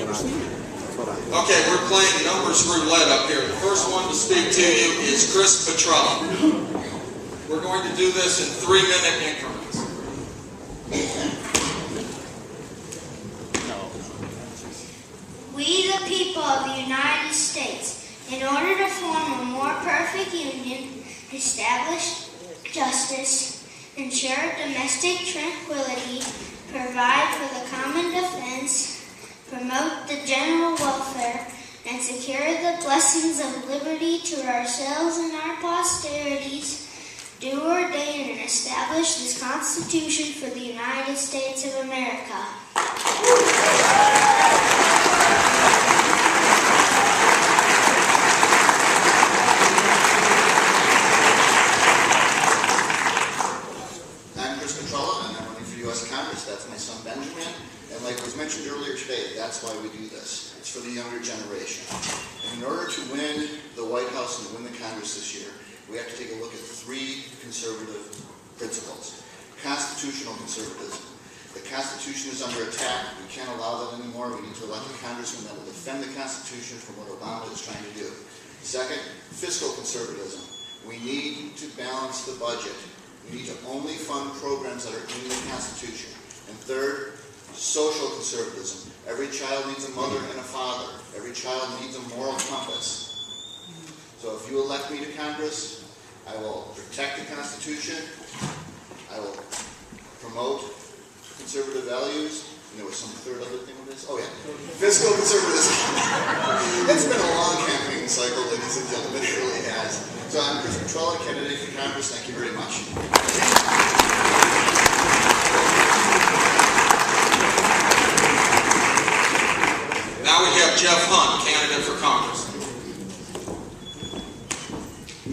Okay, we're playing numbers roulette up here. The first one to speak to you is Chris Petrella. We're going to do this in 3-minute increments. We, the people of the United States, in order to form a more perfect union, establish justice, ensure domestic tranquility, provide for the common defense, promote the general welfare, and secure the blessings of liberty to ourselves and our posterities, do ordain and establish this Constitution for the United States of America. That's my son Benjamin, and like was mentioned earlier today, that's why we do this. It's for the younger generation. And in order to win the White House and win the Congress this year, we have to take a look at 3 conservative principles. Constitutional conservatism. The Constitution is under attack. We can't allow that anymore. We need to elect a congressman that will defend the Constitution from what Obama is trying to do. Second, fiscal conservatism. We need to balance the budget. We need to only fund programs that are in the Constitution. And third, social conservatism. Every child needs a mother and a father. Every child needs a moral compass. So if you elect me to Congress, I will protect the Constitution. I will promote conservative values. And there was some third other thing with this. Oh yeah, fiscal conservatism. It's been a long campaign cycle, ladies and gentlemen. It really has. So I'm Chris Petrella, candidate for Congress. Thank you very much. Now we have Jeff Hunt, candidate for Congress.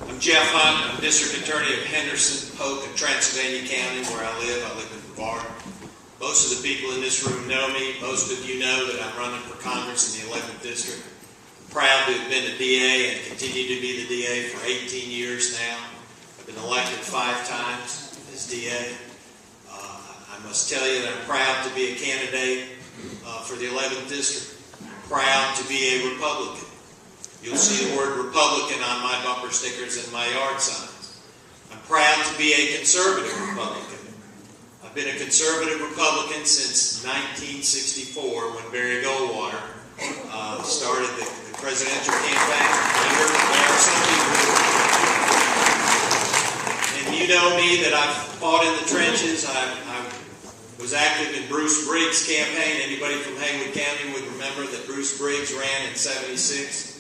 I'm Jeff Hunt. I'm District Attorney of Henderson, Polk, and Transylvania County, where I live. I live in Brevard. Most of the people in this room know me. Most of you know that I'm running for Congress in the 11th District. I'm proud to have been a DA and continue to be the DA for 18 years now. I've been elected 5 times as DA. I must tell you that I'm proud to be a candidate for the 11th District. Proud to be a Republican. You'll see the word Republican on my bumper stickers and my yard signs. I'm proud to be a conservative Republican. I've been a conservative Republican since 1964 when Barry Goldwater started the presidential campaign. There are some people, and you know me that I've fought in the trenches. I was active in Bruce Briggs' campaign. Anybody from Haywood County would remember that Bruce Briggs ran in '76.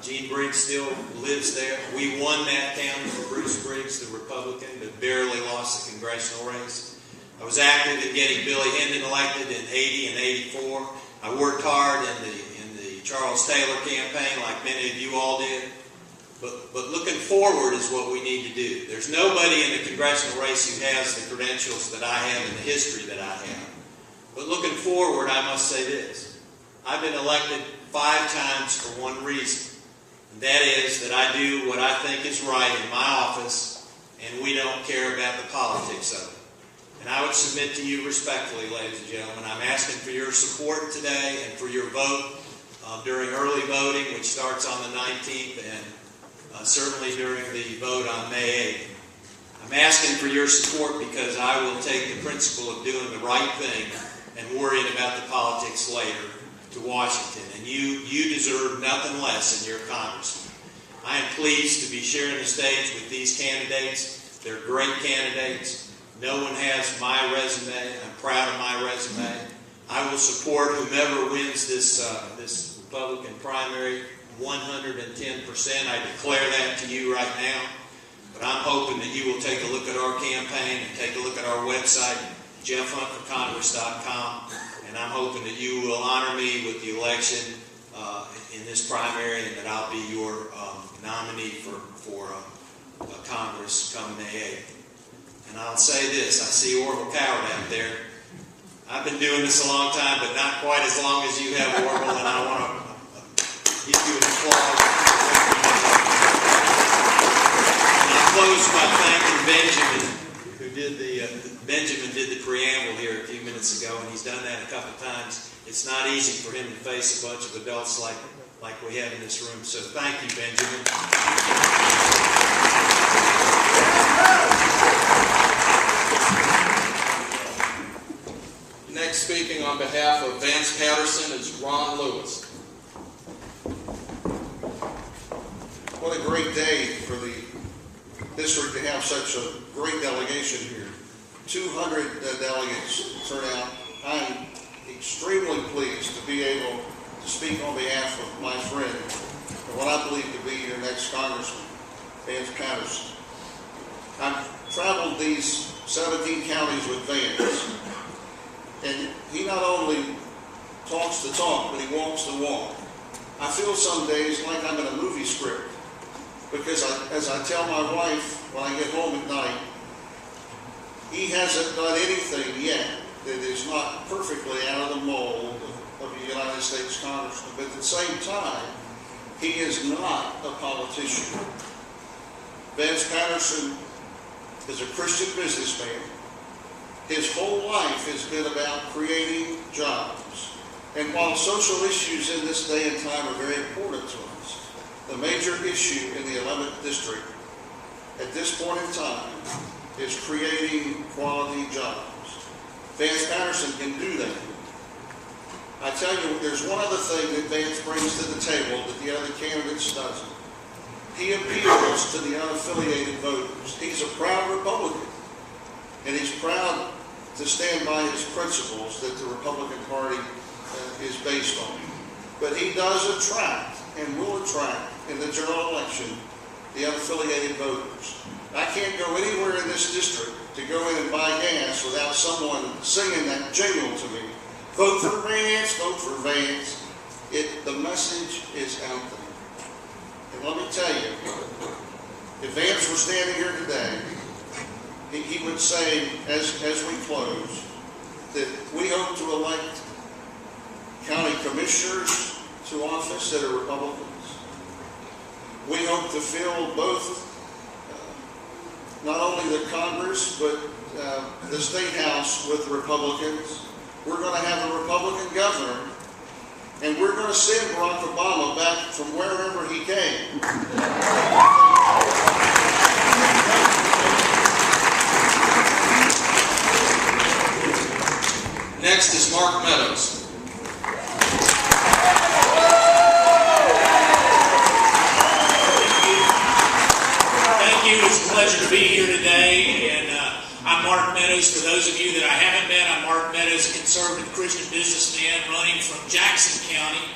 Gene Briggs still lives there. We won that county for Bruce Briggs, the Republican, but barely lost the congressional race. I was active in getting Billy Hendon elected in '80 and '84. I worked hard in the Charles Taylor campaign, like many of you all did. But looking forward is what we need to do. There's nobody in the congressional race who has the credentials that I have and the history that I have. But looking forward, I must say this. I've been elected 5 times for one reason. And that is that I do what I think is right in my office, and we don't care about the politics of it. And I would submit to you respectfully, ladies and gentlemen, I'm asking for your support today and for your vote during early voting, which starts on the 19th, and certainly during the vote on May 8th. I'm asking for your support because I will take the principle of doing the right thing and worrying about the politics later to Washington. And you deserve nothing less in your congressman. I am pleased to be sharing the stage with these candidates. They're great candidates. No one has my resume. I'm proud of my resume. I will support whomever wins this Republican primary 110%. I declare that to you right now. But I'm hoping that you will take a look at our campaign and take a look at our website, jeffhuntforcongress.com. And I'm hoping that you will honor me with the election in this primary, and that I'll be your nominee for Congress come May 8th. And I'll say this, I see Orville Coward out there. I've been doing this a long time, but not quite as long as you have, Orville, and I want to give you an applause. And I'll close by thanking Benjamin, who did Benjamin did the preamble here a few minutes ago, and he's done that a couple times. it's not easy for him to face a bunch of adults like we have in this room. So thank you, Benjamin. Next, speaking on behalf of Vance Patterson, is Ron Lewis. What a great day for the district to have such a great delegation here. 200 delegates turn out. I'm extremely pleased to be able to speak on behalf of my friend, and what I believe to be your next Congressman, Vance Patterson. I've traveled these 17 counties with Vance, and he not only talks the talk, but he walks the walk. I feel some days like I'm in a movie script, because as I tell my wife when I get home at night, he hasn't done anything yet that is not perfectly out of the mold of a United States Congressman. But at the same time, he is not a politician. Vance Patterson is a Christian businessman. His whole life has been about creating jobs. And while social issues in this day and time are very important to us, the major issue in the 11th District at this point in time is creating quality jobs. Vance Patterson can do that. I tell you, there's one other thing that Vance brings to the table that the other candidates doesn't. He appeals to the unaffiliated voters. He's a proud Republican, and he's proud to stand by his principles that the Republican Party is based on. But he does attract and will attract in the general election the unaffiliated voters. I can't go anywhere in this district to go in and buy gas without someone singing that jingle to me. Vote for Vance, vote for Vance. The message is out there. And let me tell you, if Vance were standing here today, he would say, as we close, that we hope to elect county commissioners to office that are Republicans. We hope to fill both, not only the Congress, but the State House with Republicans. We're going to have a Republican governor, and we're going to send Barack Obama back from wherever he came. Next is Mark Meadows. Thank you. It's a pleasure to be here today. And I'm Mark Meadows. For those of you that I haven't met, I'm Mark Meadows, a conservative Christian businessman running from Jackson County.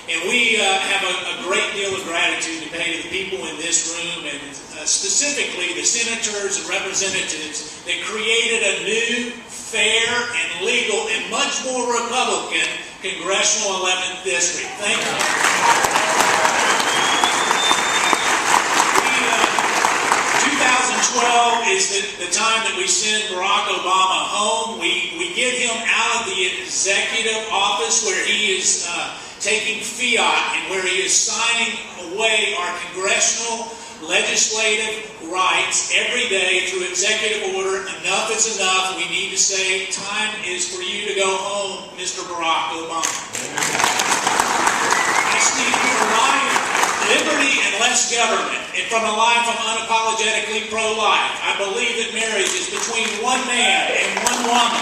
And we have a great deal of gratitude to pay to the people in this room, and specifically the senators and representatives that created a new, fair, and legal, and much more Republican Congressional 11th District. Thank you. 2012 is the time that we send Barack Obama home. We get him out of the executive office where he is taking fiat and where he is signing away our congressional legislative rights every day through executive order. Enough is enough. We need to say, time is for you to go home, Mr. Barack Obama. I speak for life, liberty, and less government. And from a life I'm unapologetically pro-life. I believe that marriage is between one man and one woman.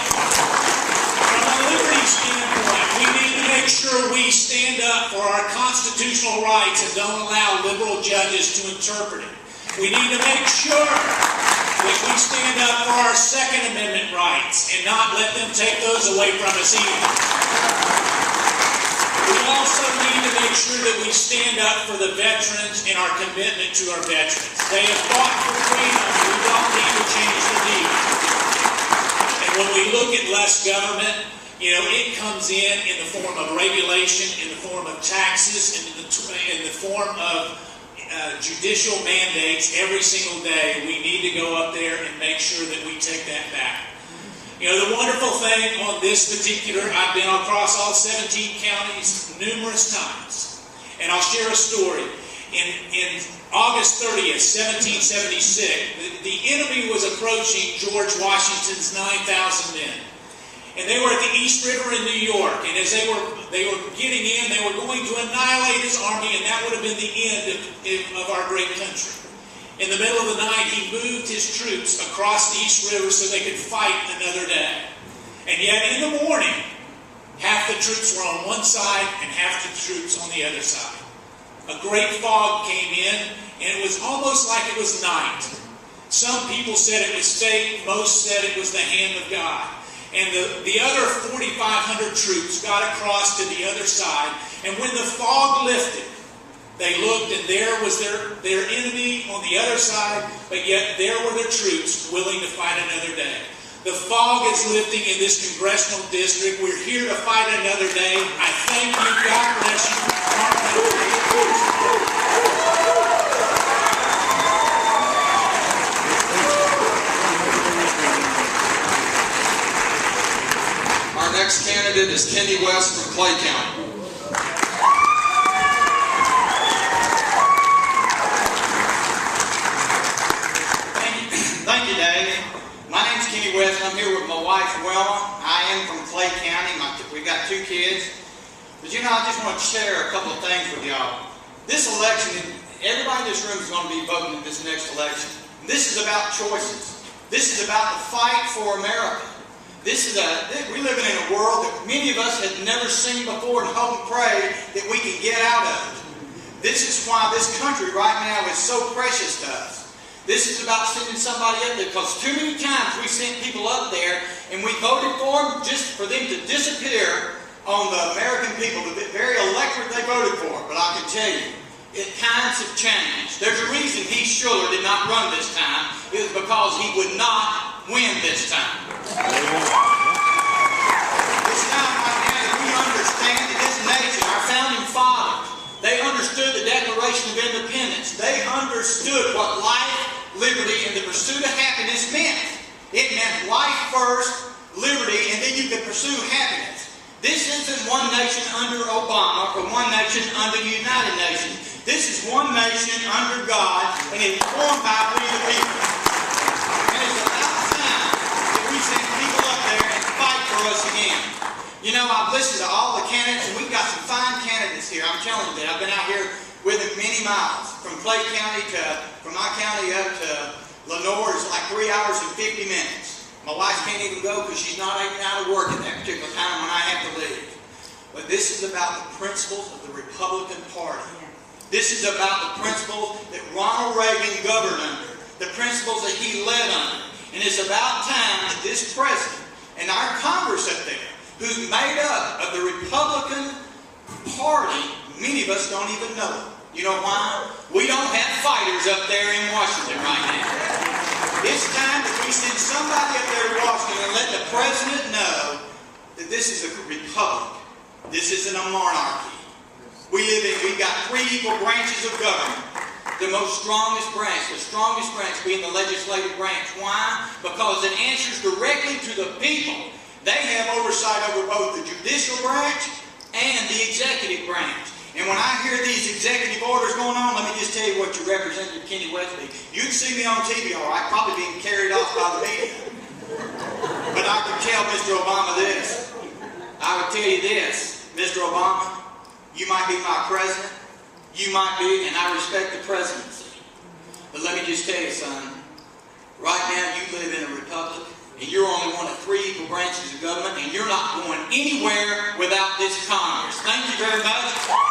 From a liberty standpoint, we need to make sure we stand up for our constitutional rights and don't allow liberal judges to interpret it. We need to make sure that we stand up for our Second Amendment rights and not let them take those away from us either. We also need to make sure that we stand up for the veterans and our commitment to our veterans. They have fought for freedom. We don't need to change the deal. And when we look at less government, it comes in the form of regulation, in the form of taxes, in the form of judicial mandates every single day. We need to go up there and make sure that we take that back. The wonderful thing on this particular, I've been across all 17 counties numerous times, and I'll share a story. In August 30th, 1776, the enemy was approaching George Washington's 9,000 men. And they were at the East River in New York. And as they were getting in, they were going to annihilate his army, and that would have been the end of our great country. In the middle of the night, he moved his troops across the East River so they could fight another day. And yet in the morning, half the troops were on one side and half the troops on the other side. A great fog came in, and it was almost like it was night. Some people said it was fate, most said it was the hand of God. And the other 4,500 troops got across to the other side, and when the fog lifted, they looked, and there was their enemy on the other side, but yet there were the troops willing to fight another day. The fog is lifting in this congressional district. We're here to fight another day. I thank you. God bless you. Our next candidate is Kenny West from Clay County. Thank you, Dave. My name's Kenny West, and I'm here with my wife, Wilma. I am from Clay County. We've got 2 kids. But you know, I just want to share a couple of things with y'all. This election, everybody in this room is going to be voting in this next election. This is about choices. This is about the fight for America. We're living in a world that many of us have never seen before and hope and pray that we can get out of. This is why this country right now is so precious to us. This is about sending somebody up there, because too many times we sent people up there and we voted for them just for them to disappear on the American people, the very electorate they voted for. But I can tell you, times have changed. There's a reason Heath Shuler did not run this time. It was because he would not win this time. It's time right now that we understand that this nation, our founding fathers, they understood the Declaration of Independence. They understood what life, liberty, and the pursuit of happiness meant. It meant life first, liberty, and then you could pursue happiness. This isn't one nation under Obama or one nation under the United Nations. This is one nation under God, and it's formed by we the people. And it's about time that we send people up there and fight for us again. You know, I've listened to all the candidates, and we've got some fine candidates here. I'm telling you that. I've been out here with them many miles. From Clay County from my county up to Lenore is like 3 hours and 50 minutes. My wife can't even go because she's not even out of work at that particular time when I have to leave. But this is about the principles of the Republican Party. This is about the principles that Ronald Reagan governed under, the principles that he led under. And it's about time that this president and our Congress up there, who's made up of the Republican Party, many of us don't even know it. You know why? We don't have fighters up there in Washington right now. It's time that we send somebody up there in Washington and let the president know that this is a republic. This isn't a monarchy. We've got 3 equal branches of government. The strongest branch being the legislative branch. Why? Because it answers directly to the people. They have oversight over both the judicial branch and the executive branch. And when I hear these executive orders going on, let me just tell you what your representative Kenny West be. You'd see me on TV, all right, probably being carried off by the media. But I can tell Mr. Obama this. I would tell you this, Mr. Obama, you might be my president, you might be, and I respect the presidency. But let me just tell you, son, right now you live in a republic, and you're only one of 3 equal branches of government, and you're not going anywhere without this Congress. Thank you very much.